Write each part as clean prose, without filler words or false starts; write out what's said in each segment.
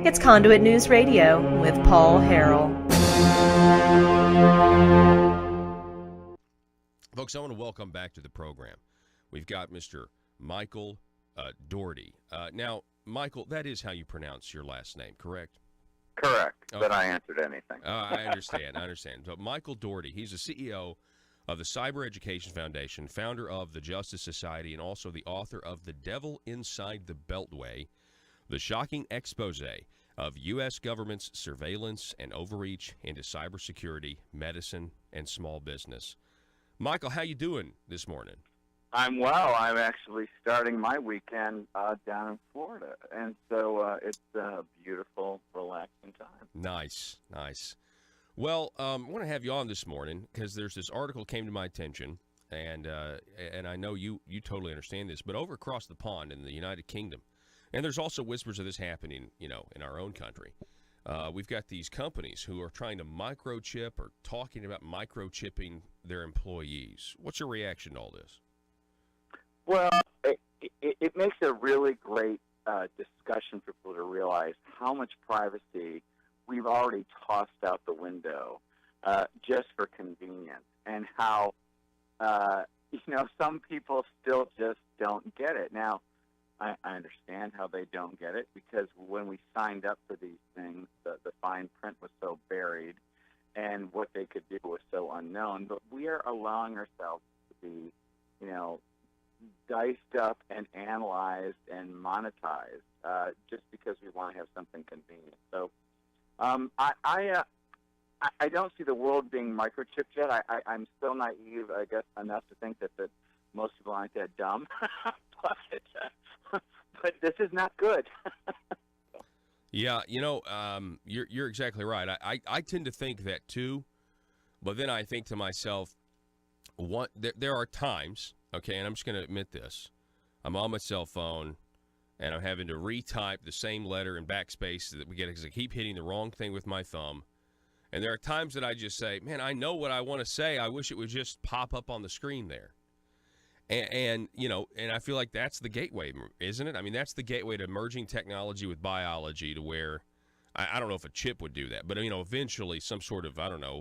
It's Conduit News Radio with Paul Harrell. Folks, I want to welcome back to the program. We've got Mr. Michael Daugherty. Now, Michael, that is how you pronounce your last name, correct? Correct, Okay. but I answered anything. I understand. So Michael Daugherty, he's the CEO of the Cyber Education Foundation, founder of the Justice Society, and also the author of The Devil Inside the Beltway, the shocking expose of U.S. government's surveillance and overreach into cybersecurity, medicine, and small business. Michael, how you doing this morning? I'm well. I'm actually starting my weekend down in Florida, and so it's a beautiful, relaxing time. Nice. Well, I want to have you on this morning because there's this article came to my attention, and I know you totally understand this, but over across the pond in the United Kingdom, and there's also whispers of this happening, in our own country. We've got these companies who are trying to microchip or talking about microchipping their employees. What's your reaction to all this? Well, it makes a really great discussion for people to realize how much privacy we've already tossed out the window just for convenience, and how some people still just don't get it. Now, I understand how they don't get it, because when we signed up for these things, the fine print was so buried and what they could do was so unknown. But we are allowing ourselves to be, diced up and analyzed and monetized just because we want to have something convenient. So I don't see the world being microchipped yet. I'm still naive, I guess, enough to think that most people aren't that dumb. But this is not good. Yeah, you're exactly right. I tend to think that too, but then I think to myself, there are times, okay, and I'm just going to admit this. I'm on my cell phone, and I'm having to retype the same letter in backspace that we get because I keep hitting the wrong thing with my thumb. And there are times that I just say, man, I know what I want to say. I wish it would just pop up on the screen there. And I feel like that's the gateway, isn't it? I mean, that's the gateway to merging technology with biology, to where I don't know if a chip would do that, but eventually some sort of,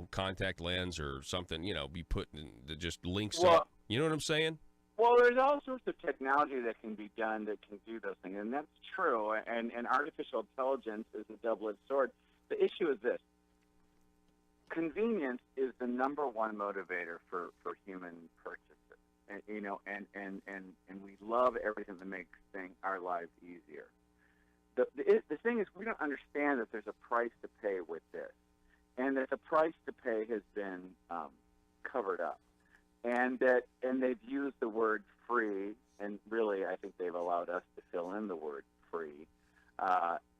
contact lens or something, be put in that just links up. You know what I'm saying? Well, there's all sorts of technology that can be done that can do those things, and that's true. And artificial intelligence is a double-edged sword. The issue is this: convenience is the number one motivator for human purchases. And we love everything that makes our lives easier. The thing is, we don't understand that there's a price to pay with this, and that the price to pay has been covered up, and they've used the word free, and really I think they've allowed us to fill in the word free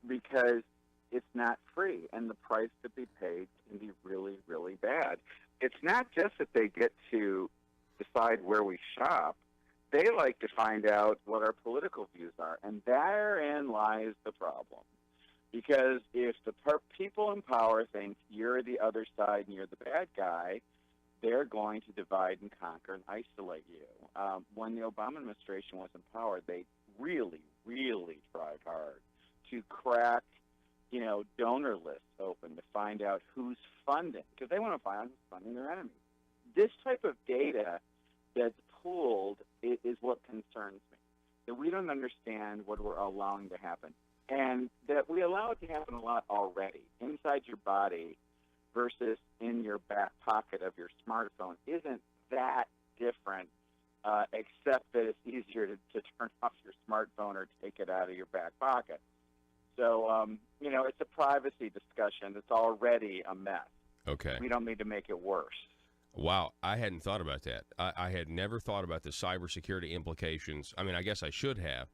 because it's not free, and the price to be paid can be really, really bad. It's not just that they get to decide where we shop. They like to find out what our political views are, and therein lies the problem. Because if the people in power think you're the other side and you're the bad guy, they're going to divide and conquer and isolate you. When the Obama administration was in power, they really, really tried hard to crack, donor lists open to find out who's funding, because they want to find out who's funding their enemies. This type of data that's pooled is what concerns me, that we don't understand what we're allowing to happen, and that we allow it to happen a lot already inside your body versus in your back pocket of your smartphone isn't that different, except that it's easier to turn off your smartphone or take it out of your back pocket. So, it's a privacy discussion that's already a mess. Okay. We don't need to make it worse. Wow, I hadn't thought about that. I had never thought about the cybersecurity implications. I mean, I guess I should have,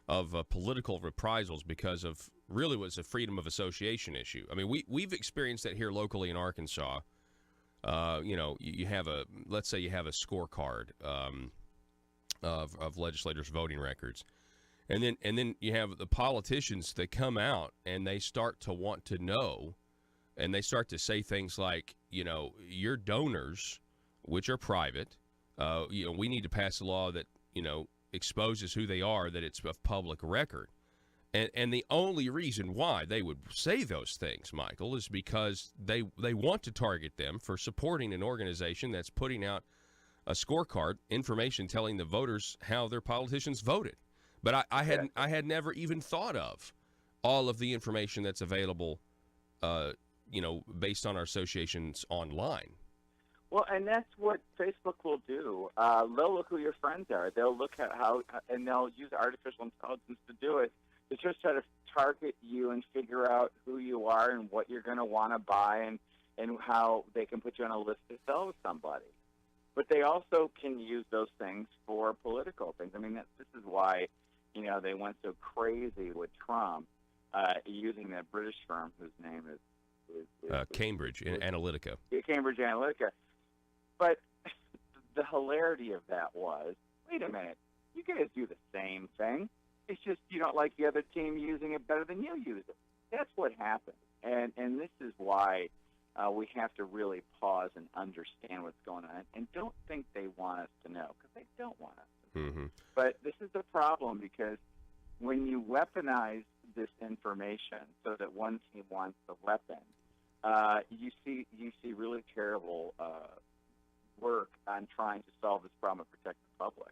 of political reprisals because of really was a freedom of association issue. I mean, we've experienced that here locally in Arkansas. You have let's say you have a scorecard of legislators' voting records, and then you have the politicians that come out and they start to want to know. And they start to say things like, your donors, which are private, we need to pass a law that, exposes who they are, that it's of public record. And the only reason why they would say those things, Michael, is because they want to target them for supporting an organization that's putting out a scorecard, information telling the voters how their politicians voted. But I had never even thought of all of the information that's available, based on our associations online. Well, and that's what Facebook will do. They'll look who your friends are. They'll look at and they'll use artificial intelligence to do it, to just try to target you and figure out who you are and what you're going to want to buy and how they can put you on a list to sell to somebody. But they also can use those things for political things. I mean, this is why, they went so crazy with Trump using that British firm whose name is Cambridge Analytica. Cambridge Analytica. But the hilarity of that was, wait a minute, you guys do the same thing. It's just you don't like the other team using it better than you use it. That's what happened. And this is why we have to really pause and understand what's going on. And don't think they want us to know, because they don't want us to know. Mm-hmm. But this is the problem, because when you weaponize this information so that one team wants the weapon, you see really terrible work on trying to solve this problem and protect the public.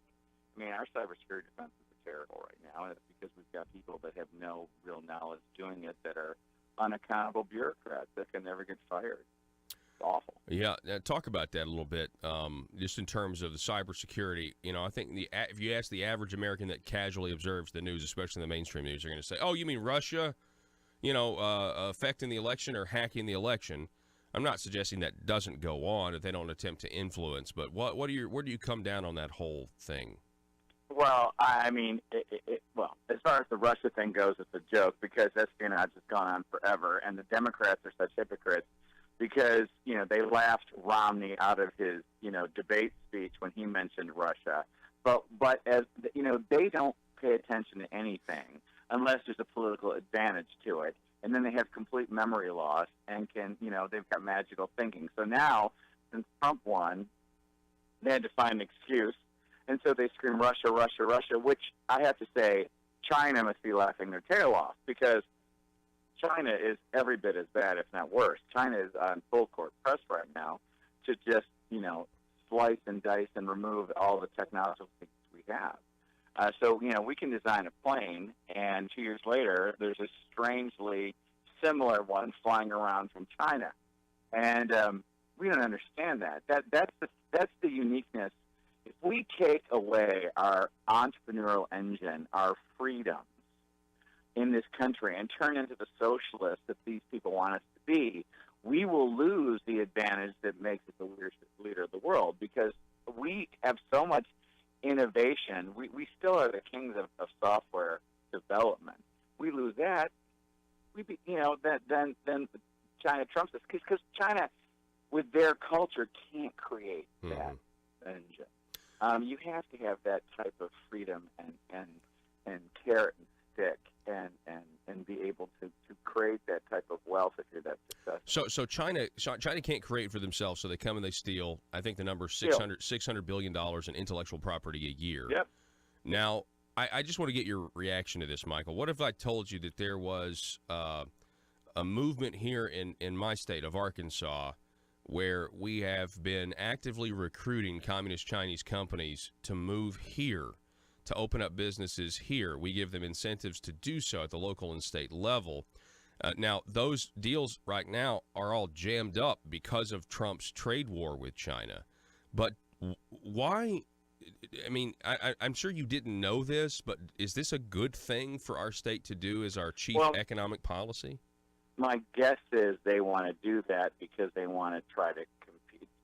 I mean, our cybersecurity defenses are terrible right now, and it's because we've got people that have no real knowledge doing it, that are unaccountable bureaucrats that can never get fired. It's awful. Yeah, talk about that a little bit, just in terms of the cybersecurity. I think if you ask the average American that casually observes the news, especially the mainstream news, they're going to say, "Oh, you mean Russia, affecting the election or hacking the election?" I'm not suggesting that doesn't go on, if they don't attempt to influence, but where do you come down on that whole thing? Well, I mean, as far as the Russia thing goes, it's a joke, because espionage has gone on forever, and the Democrats are such hypocrites because, they laughed Romney out of his, debate speech when he mentioned Russia. But as, they don't pay attention to anything unless there's a political advantage to it. And then they have complete memory loss and they've got magical thinking. So now, since Trump won, they had to find an excuse. And so they scream Russia, Russia, Russia, which I have to say, China must be laughing their tail off, because China is every bit as bad, if not worse. China is on full court press right now to just, slice and dice and remove all the technological things we have. So we can design a plane, and 2 years later, there's a strangely similar one flying around from China. And we don't understand that. That's the uniqueness. If we take away our entrepreneurial engine, our freedoms in this country, and turn into the socialists that these people want us to be, we will lose the advantage that makes us the leader of the world, because we have so much innovation. We still are the kings of software development. We lose that, then China trumps us, because China, with their culture, can't create that engine. You have to have that type of freedom and carrot and stick and be able to create that type of wealth if you're that successful. So China can't create for themselves, so they come and they steal. I think the number is $600 billion in intellectual property a year. Yep. Now, I just want to get your reaction to this, Michael. What if I told you that there was a movement here in my state of Arkansas where we have been actively recruiting communist Chinese companies to move here, to open up businesses here? We give them incentives to do so at the local and state level. Now, those deals right now are all jammed up because of Trump's trade war with China. But why? I mean, I'm sure you didn't know this, but is this a good thing for our state to do as our chief economic policy? My guess is they want to do that because they want to try to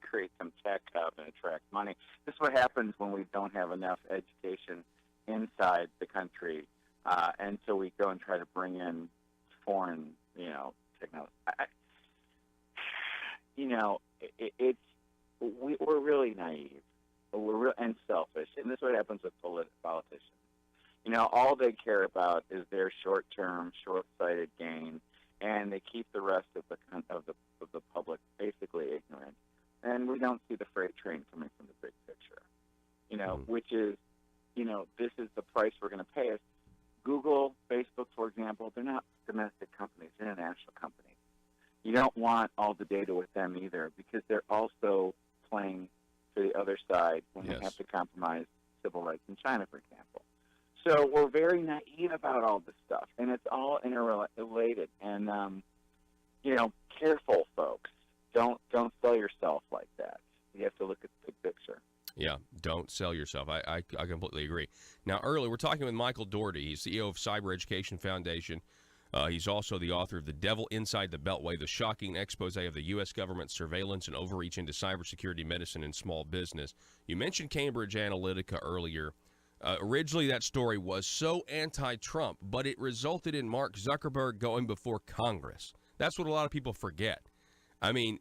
create some tech hub and attract money. This is what happens when we don't have enough education inside the country, and so we go and try to bring in foreign, technology. We're really naive. And selfish, and this is what happens with politicians. All they care about is their short-term, short-sighted gain, and they keep the rest of the public basically ignorant. And we don't see the freight train coming from the big picture, which is, this is the price we're going to pay us. Google, Facebook, for example, they're not domestic companies, they're international companies. You don't want all the data with them either, because they're also playing to the other side when they have to compromise civil rights in China, for example. So we're very naive about all this stuff, and it's all interrelated. And careful, folks. Don't sell yourself like that. You have to look at the big picture. Yeah, don't sell yourself. I completely agree. Now, earlier, we're talking with Michael Daugherty. He's CEO of Cyber Education Foundation. He's also the author of The Devil Inside the Beltway, the shocking expose of the U.S. government's surveillance and overreach into cybersecurity, medicine, and small business. You mentioned Cambridge Analytica earlier. Originally, that story was so anti-Trump, but it resulted in Mark Zuckerberg going before Congress. That's what a lot of people forget. I mean,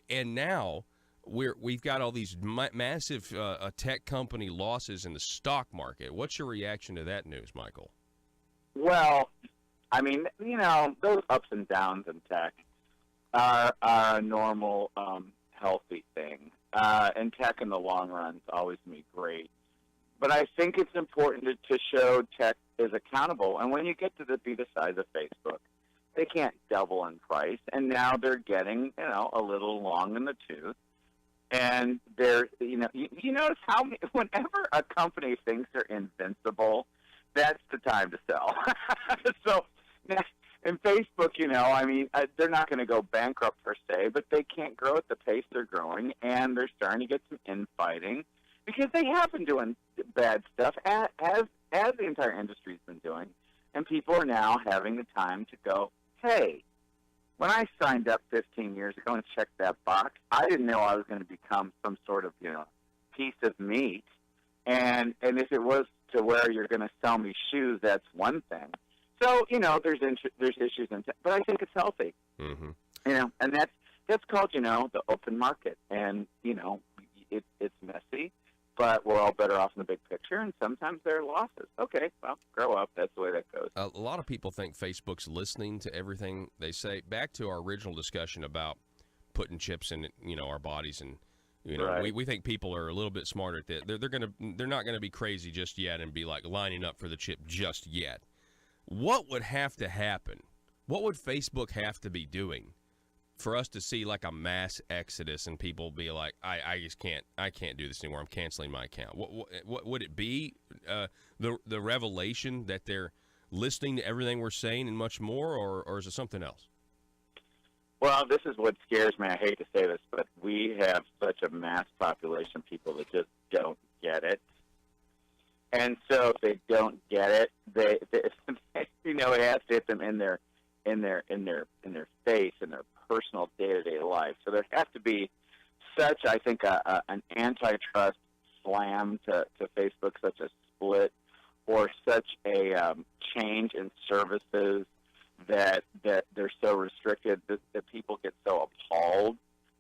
and now we've got all these massive tech company losses in the stock market. What's your reaction to that news, Michael? Well, I mean, those ups and downs in tech are a normal, healthy thing. And tech in the long run is always going to be great. But I think it's important to show tech is accountable. And when you get to be the size of Facebook, they can't double in price. And now they're getting, a little long in the tooth. And they're, you notice how whenever a company thinks they're invincible, that's the time to sell. So, in Facebook, they're not going to go bankrupt per se, but they can't grow at the pace they're growing, and they're starting to get some infighting because they have been doing bad stuff, as the entire industry's been doing, and people are now having the time to go, hey, when I signed up 15 years ago and checked that box, I didn't know I was going to become some sort of, piece of meat, and if it was to where you're going to sell me shoes, that's one thing. So, there's issues in but I think it's healthy. Mm-hmm. And that's called, the open market. And, it's messy, but we're all better off in the big picture, and sometimes there are losses. Okay, well, grow up. That's the way that goes. A lot of people think Facebook's listening to everything they say. Back to our original discussion about putting chips in, our bodies, and right. we think people are a little bit smarter at that. They're not gonna be crazy just yet and be like lining up for the chip just yet. What would have to happen? What would Facebook have to be doing for us to see like a mass exodus and people be like, I can't do this anymore. I'm canceling my account. What would it be? The revelation that they're listening to everything we're saying and much more, or is it something else? Well, this is what scares me. I hate to say this, but we have such a mass population of people that just don't get it. And so if they don't get it, they it has to hit them in their face, in their personal day-to-day life. So there has to be such, I think, an antitrust slam to Facebook, such a split, or such a change in services that they're so restricted that people get so appalled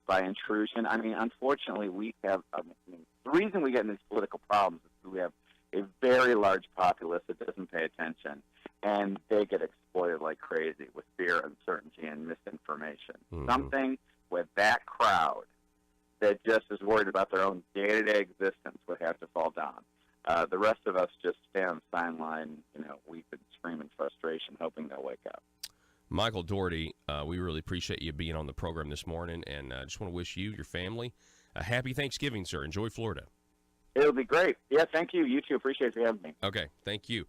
by intrusion. I mean, unfortunately, we have the reason we get in these political problems is we have a very large populace that doesn't pay attention, and they get exploited like crazy with fear, uncertainty, and misinformation. Mm-hmm. Something with that crowd that just is worried about their own day-to-day existence would have to fall down. The rest of us just stand on the sideline, weeping, screaming frustration, hoping they'll wake up. Michael Daugherty, we really appreciate you being on the program this morning, and I just want to wish you, your family, a happy Thanksgiving, sir. Enjoy Florida. It'll be great. Yeah, thank you. You too. Appreciate you having me. Okay, thank you.